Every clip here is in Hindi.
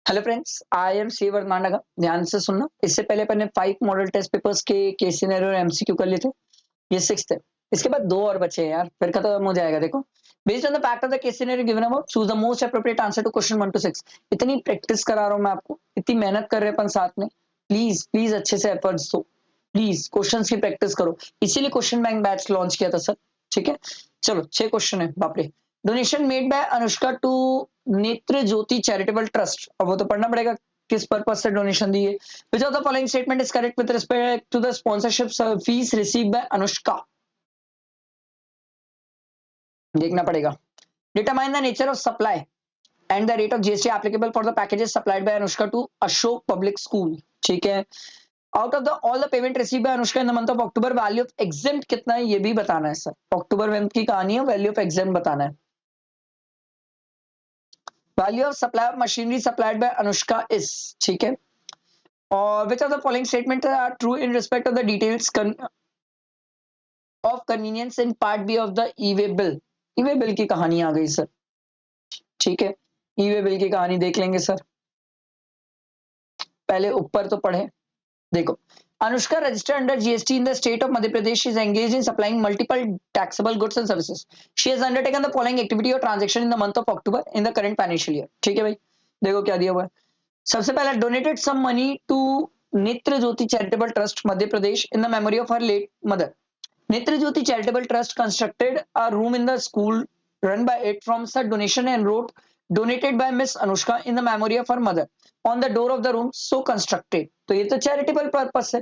हेलो फ्रेंड्स, आई एम सी वर्मानगा। ध्यान से सुनना। इससे पहले अपन ने 5 मॉडल टेस्ट पेपर्स के केस सिनेरियो और एमसीक्यू कर लिए थे। ये 6th है। इसके बाद 2 और बचे हैं यार, फिर खत्म हो जाएगा। देखो, based on the fact of the case scenario given above, choose the most appropriate answer to question 1 to 6। इतनी प्रैक्टिस करा रहा हूं मैं आपको, इतनी मेहनत कर रहे हैं अपन साथ में। प्लीज प्लीज अच्छे से एफर्ट्स दो। प्लीज क्वेश्चंस की प्रैक्टिस करो। इसीलिए क्वेश्चन बैंक बैच लॉन्च किया था सर। ठीक है, चलो 6 क्वेश्चन है। बाप रे। Donation made by Anushka to Netra Jyoti charitable trust. अब वो तो पढ़ना पड़ेगा किस पर्पस से डोनेशन दी है। Which of the following statement is correct with respect to the sponsorship fees received by Anushka. देखना पड़ेगा। Determine the nature of supply and the rate of GST applicable for the packages supplied by Anushka to Ashok Public School। ठीक है। Out of the all the payment received by Anushka in the month of October, value of exempt कितना है ये भी बताना है सर। अक्टूबर मंथ की कहानी है, वैल्यू ऑफ exempt बताना है। Value of supply of machinery supplied by Anushka is. ठीक है। और which of the following statements are true in respect of the details of convenience in part B of the e-way bill। e-way bill की कहानी आ गई सर। ठीक है, ई-वे बिल की कहानी देख लेंगे सर। पहले ऊपर तो पढ़े। देखो, Anushka registered under GST in the state of Madhya Pradesh. She is engaged in supplying multiple taxable goods and services. She has undertaken the following activity or transaction in the month of October in the current financial year। ठीक है भाई, देखो क्या दिया हुआ है। सबसे पहला, donated some money to Netra Jyoti charitable trust Madhya Pradesh in the memory of her late mother। Netra Jyoti charitable trust constructed a room in the school run by it from such donation and wrote donated by Miss Anushka in the memory of her mother on the door of the room so constructed। तो ये तो चैरिटेबल पर्पस है,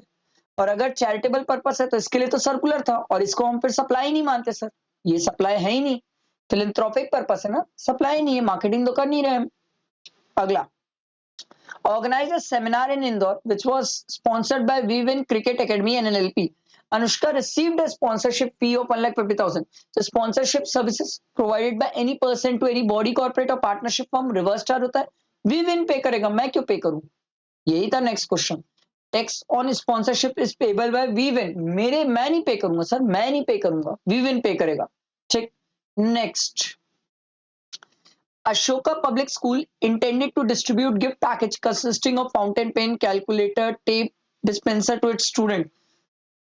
और अगर चैरिटेबल पर्पस है तो इसके लिए तो सर्कुलर था, और इसको हम फिर सप्लाई नहीं मानते सर। ये सप्लाई है ही नहीं, फिलैंथ्रोपिक पर्पस है ना, सप्लाई नहीं है, मार्केटिंग तो कर नहीं रहे हम। अगला, organized a seminar in Indore which was sponsored by Vivian Cricket Academy and NLP। Anushka received a sponsorship fee of 1,50,000। So sponsorship services provided by any person to any body, corporate or partnership firm reverse star होता है। Vivian पे करेगा, मैं क्यों पे करूं? यही था next question. Tax on sponsorship is payable by वीवेन। मैं नहीं पे करूंगा सर, मैं नहीं पे करूंगा, वीवेन पे करेगा। ठीक। Next, Ashoka Public School intended to distribute gift package consisting of fountain pen, calculator, tape, dispenser to its student।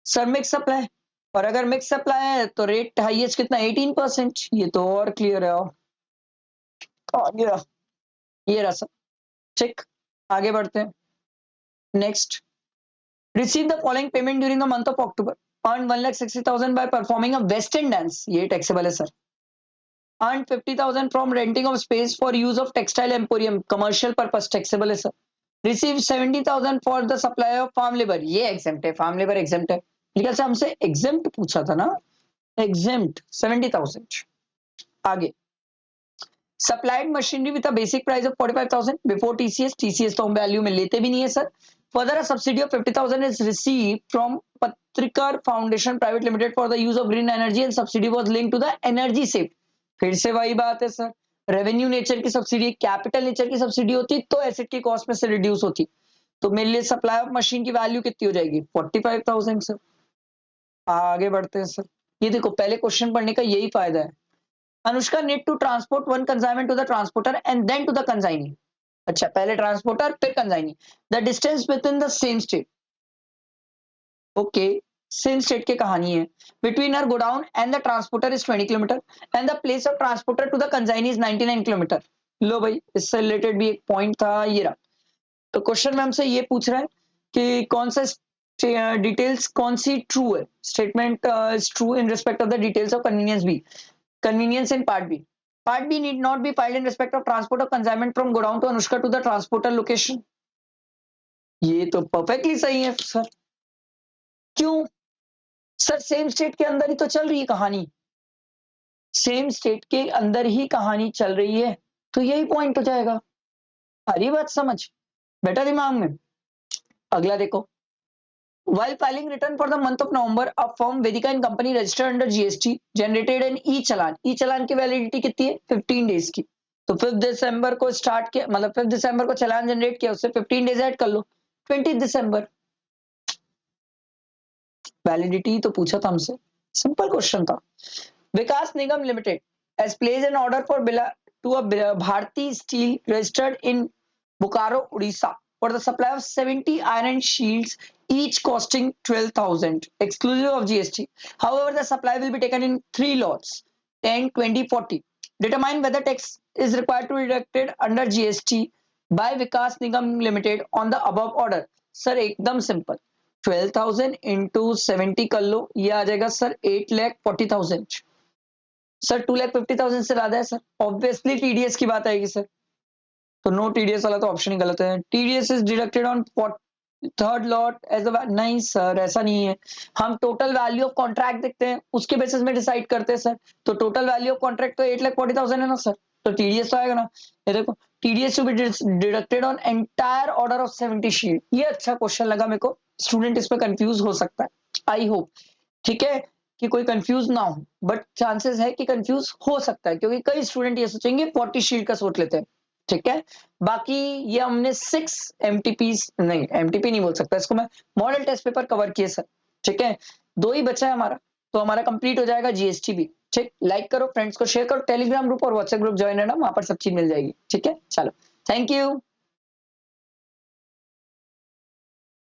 Sir mix supply, और अगर मिक्स सप्लाई है तो रेट हाईएस्ट कितना, 18%। ये तो और क्लियर है। और ये रहा सर। ठीक, आगे बढ़ते हैं। Next, receive the following payment during the month of October. Earn 1,60,000 by performing a western dance. ये टैक्सेबल है sir. earned 50,000 from renting of space for use of textile emporium, commercial purpose, taxable है sir। Received 70,000 for the supply of farm labor। ये exempt है, farm labor exempt है। लेकिन से हमसे exempt पूछा था ना, exempt 70,000। आगे, supplied machinery with a basic price of 45,000 before TCS। TCS तो हम वैल्यू में लेते भी नहीं है sir. Further, a subsidy of 50,000 is received from Patrikar Foundation Private Limited for the use of green energy, and subsidy was linked to the energy saved। फिर से वही बात है सर, रेवेन्यू नेचर की सब्सिडी, कैपिटल नेचर की सब्सिडी होती तो एसेट की कॉस्ट में से रिड्यूस होती। तो मेरे लिए सप्लाई ऑफ मशीन की वैल्यू कितनी हो जाएगी, 45,000 सर। आगे बढ़ते हैं सर। ये देखो, पहले क्वेश्चन पढ़ने का यही फायदा है। Anushka need to transport one consignment to the transporter and then to the consignee. अच्छा, पहले ट्रांसपोर्टर फिर consignee. The distance within the same state. Okay, same state की कहानी है। Between her godown and the transporter is 20 kilometre and the place of transporter to the consignee is 99 kilometre. लो भाई, इससे रिलेटेड भी एक पॉइंट था, ये रहा। तो क्वेश्चन में हमसे ये पूछ रहा है कि कौन सा डिटेल्स कौन सी ट्रू है। Statement is true in respect of the details of convenience B. Convenience in part B. Part B need not be filed in respect of transport of consignment from godown to Anushka to the transporter location. ये तो परफेक्टली सही है सर। क्यों सर? सेम स्टेट के अंदर ही तो चल रही है कहानी, सेम स्टेट के अंदर ही कहानी चल रही है, तो यही पॉइंट हो जाएगा। हरी बात समझ, बेटा दिमाग में। अगला देखो, while filing return for the month of November, a firm Vedika and company registered under GST generated an e-चालान। E-challan की वैलिडिटी कितनी है, 15 डेज की। तो 5 दिसंबर को स्टार्ट किया, मतलब 5 दिसंबर को चालान जनरेट किया, उससे 15 डेज ऐड कर लो, 20 दिसंबर। वैलिडिटी तो पूछा था हमसे, सिंपल क्वेश्चन था। विकास निगम limited has placed an order for to a Bharti Steel registered in Bokaro, Odisha, for the supply of 70 iron shields, each costing 12,000, exclusive of GST. However, the supply will be taken in 3 lots, 10, 20, 40. Determine whether tax is required to be deducted under GST by Vikas Nigam Limited on the above order. Sir, एकदम सिंपल, 12,000 into 70 कर लो, ये आ जाएगा सर 8,40,000। सर 2,50,000 से ज्यादा है सर, ऑब्वियसली टीडीएस की बात आएगी सर, तो नो टीडीएस वाला तो ऑप्शन ही गलत है। TDS is deducted on third lot as a, नहीं सर ऐसा नहीं है, हम टोटल वैल्यू ऑफ कॉन्ट्रैक्ट देखते हैं, उसके बेसिस में डिसाइड करते हैं सर, तो टोटल वैल्यू ऑफ कॉन्ट्रैक्ट तो 8,40,000 है ना सर, तो टीडीएस तो आएगा ना। ये देखो, TDS to be deducted on entire order of 70 sheet. ये अच्छा क्वेश्चन लगा मेरे को, स्टूडेंट इसमें कंफ्यूज हो सकता है, आई होप ठीक है कि कोई कंफ्यूज ना हो, बट चांसेस है कि कंफ्यूज हो सकता है, क्योंकि कई स्टूडेंट ये सोचेंगे 40 शीट का सोच लेते हैं, ठीक है। बाकी ये हमने 6 MTP, नहीं एमटीपी नहीं बोल सकता इसको मैं, मॉडल टेस्ट पेपर कवर किए सर, ठीक है। 2 ही बचा है हमारा, तो हमारा कंप्लीट हो जाएगा जीएसटी भी, ठीक। लाइक करो, फ्रेंड्स को शेयर करो, टेलीग्राम ग्रुप और व्हाट्सएप ग्रुप ज्वाइन है ना, वहां पर सब चीज मिल जाएगी, ठीक है। चलो, थैंक यू।